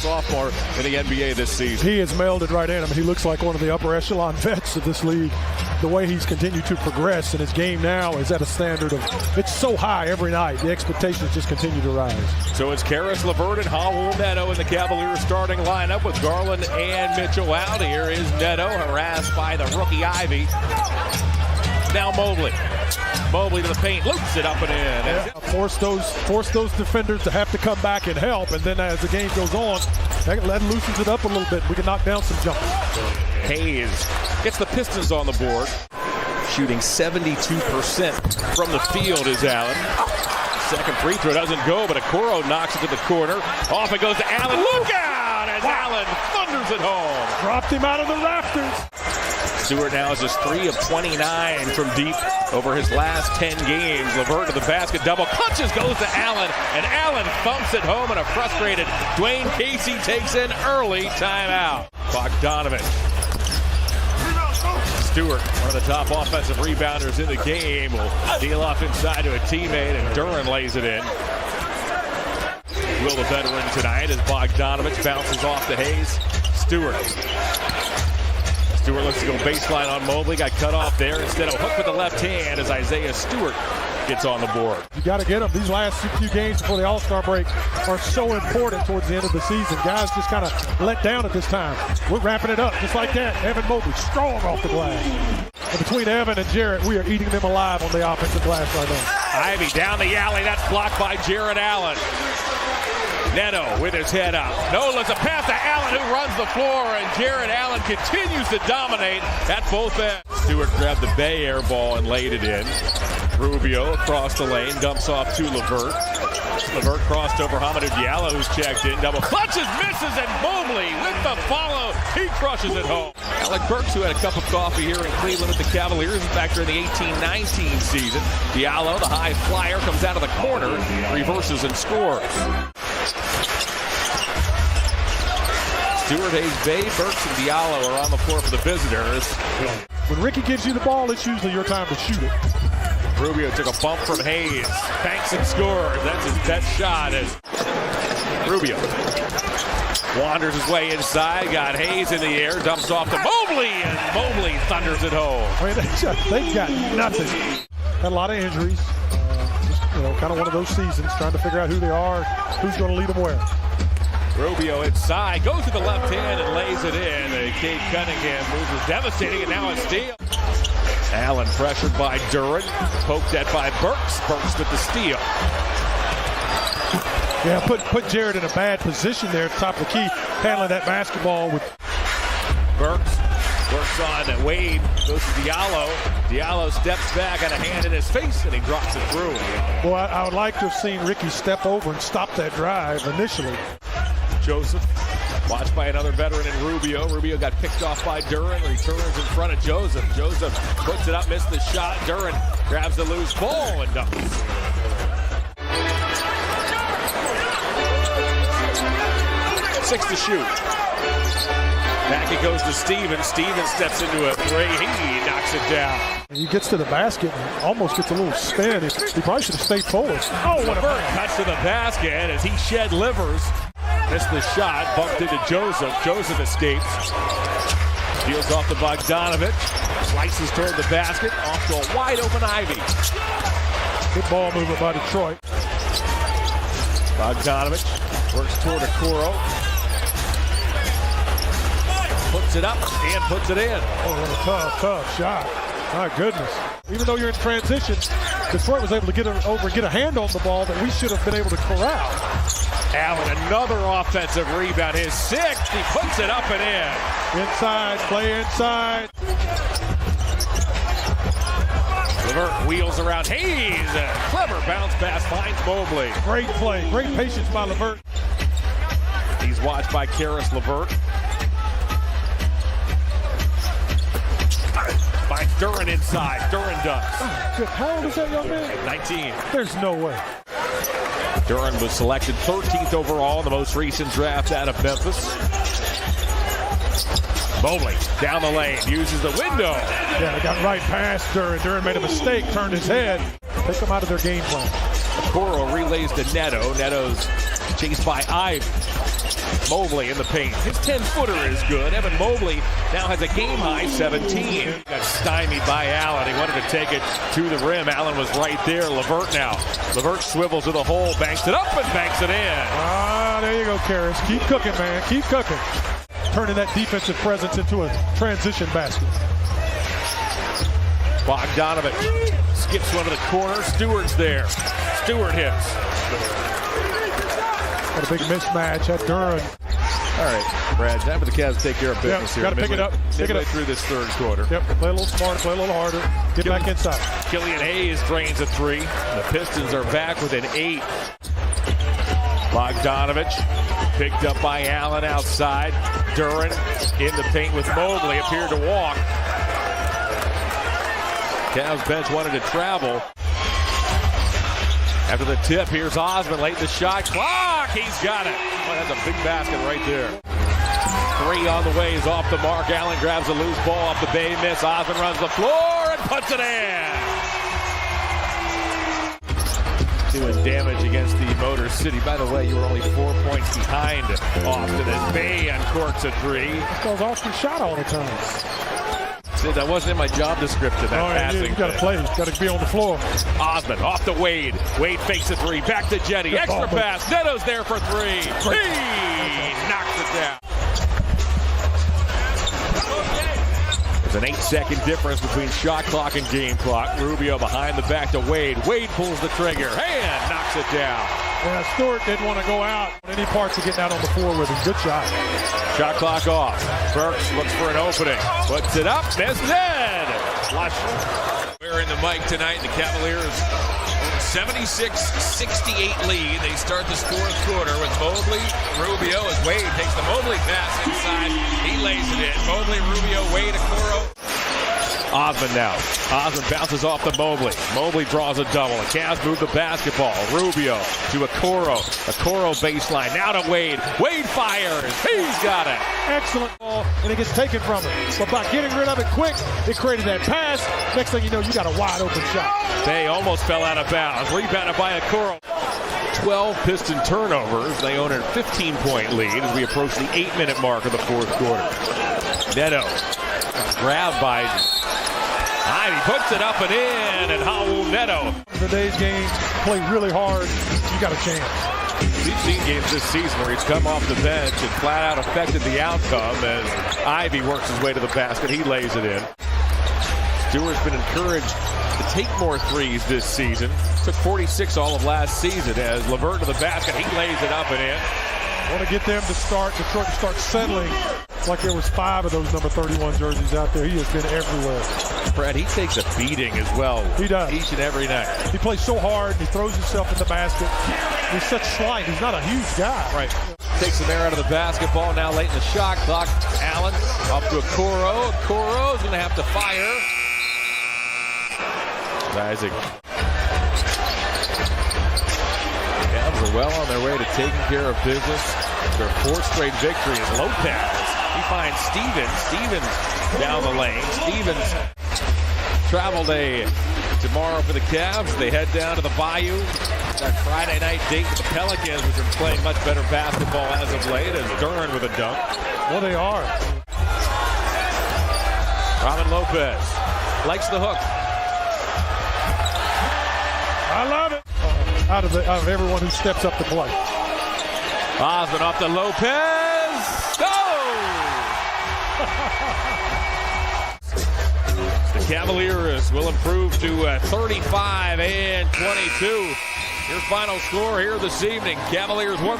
sophomore in the NBA this season. He has melded right in. I mean, he looks like one of the upper echelon vets of this league. The way he's continued to progress in his game now is at a standard of, it's so high every night. The expectations just continue to rise. So it's Caris LeVert and Raul Neto in the Cavaliers starting lineup with Garland and Mitchell out. Here is Neto, harassed by the rookie Ivy. Now Mobley to the paint, loops it up and in. Yeah, force those defenders to have to come back and help, and then as the game goes on, that loosens it up a little bit. We can knock down some jumpers. Hayes gets the Pistons on the board. Shooting 72% from the field is Allen. Second free throw doesn't go, but Okoro knocks it to the corner. Off it goes to Allen. Look out as Allen thunders it home. Dropped him out of the rafters. Stewart now is just 3 of 29 from deep over his last 10 games. LeVert to the basket, double clutches, goes to Allen, and Allen thumps it home, and a frustrated Dwayne Casey takes an early timeout. Bogdanovich. Stewart, one of the top offensive rebounders in the game, will deal off inside to a teammate, and Duren lays it in. Will the veteran tonight as Bogdanovich bounces off to Hayes. Stewart looks to go baseline on Mobley. Got cut off there. Instead of hook with the left hand as Isaiah Stewart gets on the board. You got to get them. These last few games before the All-Star break are so important towards the end of the season. Guys just kind of let down at this time. We're wrapping it up just like that. Evan Mobley strong off the glass. And between Evan and Jarrett, we are eating them alive on the offensive glass right now. Ivy down the alley. That's blocked by Jarrett Allen. Neto with his head up. Nola's a pass to Allen, who runs the floor, and Jarrett Allen continues to dominate at both ends. Stewart grabbed the Bay Air ball and laid it in. Rubio across the lane, dumps off to LeVert. LeVert crossed over Hamidou Diallo, who's checked in. Double clutches, misses, and Mobley with the follow. He crushes it home. Alec Burks, who had a cup of coffee here in Cleveland with the Cavaliers, in fact, during the 18-19 season. Diallo, the high flyer, comes out of the corner, reverses and scores. Stewart, Hayes, Bay, Burks, and Diallo are on the floor for the visitors. When Ricky gives you the ball, it's usually your time to shoot it. Rubio took a bump from Hayes. Banks and scores. That's his best shot as Rubio wanders his way inside. Got Hayes in the air. Dumps off to Mobley, and Mobley thunders it home. I mean, they've got nothing. Got a lot of injuries. Kind of one of those seasons, trying to figure out who they are, who's going to lead them where. Rubio inside, goes to the left hand and lays it in. Cade Cunningham move was devastating, and now a steal. Allen pressured by Duren, poked at by Burks. Burks with the steal. Yeah, put Jarrett in a bad position there at the top of the key, handling that basketball with Burks. Works on Wade, goes to Diallo. Diallo steps back, got a hand in his face, and he drops it through. Well, I would like to have seen Ricky step over and stop that drive initially. Joseph, watched by another veteran in Rubio. Rubio got picked off by Duren, returns in front of Joseph. Joseph puts it up, missed the shot. Duren grabs the loose ball and dunks. Six to shoot. Back it goes to Stevens. Stevens steps into a three. He knocks it down. He gets to the basket and almost gets a little spin. He probably should have stayed forward. Oh, what a cuts to the basket as he shed livers. Missed the shot, bumped into Joseph. Joseph escapes. Deals off to Bogdanovich. Slices toward the basket. Off to a wide open Ivy. Good ball movement by Detroit. Bogdanovich works toward Okoro. Puts it up and puts it in. Oh, what a tough shot. My goodness. Even though you're in transition, Detroit was able to get over and get a hand on the ball that we should have been able to corral. Allen, another offensive rebound. His sixth. He puts it up and in. Inside, play inside. LeVert wheels around Hayes. A clever bounce pass finds Mobley. Great play. Great patience by LeVert. He's watched by Caris LeVert. Finds Duren inside. Duren does. Oh, good. How old is that young man? 19. There's no way. Duren was selected 13th overall in the most recent draft out of Memphis. Mobley down the lane, uses the window. Yeah, they got right past Duren. Duren made a mistake, turned his head. Take them out of their game plan. Okoro relays to Neto. Neto's Chased by Ivy. Mobley in the paint. His 10-footer is good. Evan Mobley now has a game-high 17. Got stymied by Allen. He wanted to take it to the rim. Allen was right there. LeVert now. LeVert swivels to the hole, banks it up, and banks it in. There you go, Karras. Keep cooking, man. Keep cooking. Turning that defensive presence into a transition basket. Bogdanovich skips one to the corner. Stewart's there. Stewart hits. What a big mismatch at Duran. All right, Brad, time for the Cavs to take care of business here. Got to pick it up. Pick it up through this third quarter. Yep, play a little smarter, play a little harder. Get back inside. Killian Hayes drains a three. The Pistons are back with an 8. Bogdanovich picked up by Allen outside. Duran in the paint with Mobley, appeared to walk. Cavs bench wanted to travel. After the tip, here's Osman late in the shot clock. He's got it. Boy, that's a big basket right there. 3 on the way is off the mark. Allen grabs a loose ball off the bay miss. Osman runs the floor and puts it in. Doing damage against the Motor City. By the way, you were only 4 points behind Austin as Bay uncorks a 3. Because Austin shot all the time. That wasn't in my job description, that passing. You got to play. You got to be on the floor. Osman off to Wade. Wade fakes a 3. Back to Jetty. Extra pass. Neto's there for 3. He knocks it down. There's an 8-second difference between shot clock and game clock. Rubio behind the back to Wade. Wade pulls the trigger and knocks it down. Yeah, Stewart didn't want to go out on any parts of getting out on the floor with him. Good shot. Shot clock off. Burks looks for an opening. Puts it up. Misses it. Flush. We're in the mic tonight. The Cavaliers 76-68 lead. They start this fourth quarter with Mobley, Rubio as Wade takes the Mobley pass inside. He lays it in. Mobley, Rubio, Wade, Okoro. Osman now. Osman bounces off the Mobley. Mobley draws a double. The Cavs move the basketball. Rubio to Okoro. Okoro baseline. Now to Wade. Wade fires. He's got it. Excellent ball, and it gets taken from him. But by getting rid of it quick, it created that pass. Next thing you know, you got a wide open shot. They almost fell out of bounds. Rebounded by Okoro. 12 Piston turnovers. They own a 15-point lead as we approach the 8-minute mark of the fourth quarter. Neto grabbed by Ivy, puts it up and in, and Raul Neto. Today's games play really hard. You got a chance. We've seen games this season where he's come off the bench and flat out affected the outcome as Ivy works his way to the basket. He lays it in. Stewart's been encouraged to take more threes this season. Took 46 all of last season as LeVert to the basket. He lays it up and in. Want to get them to start settling. It's like there was 5 of those number 31 jerseys out there. He has been everywhere. Brad, he takes a beating as well. He does. Each and every night. He plays so hard. He throws himself in the basket. He's such slight. He's not a huge guy. Right. Takes him there out of the basketball. Now late in the shot clock. Allen up to Okoro. Okoro's going to have to fire. Isaac. Cavs are well on their way to taking care of business. Their 4th straight victory is Lopez. He finds Stevens. Stevens down the lane. Stevens travel day tomorrow for the Cavs. They head down to the Bayou. That Friday night date with the Pelicans, which are playing much better basketball as of late, as Duran with a dunk. Well, they are. Robin Lopez likes the hook. I love it. Out of everyone who steps up to play. Osman off to Lopez. The Cavaliers will improve to 35 and 22. Your final score here this evening. Cavaliers 1.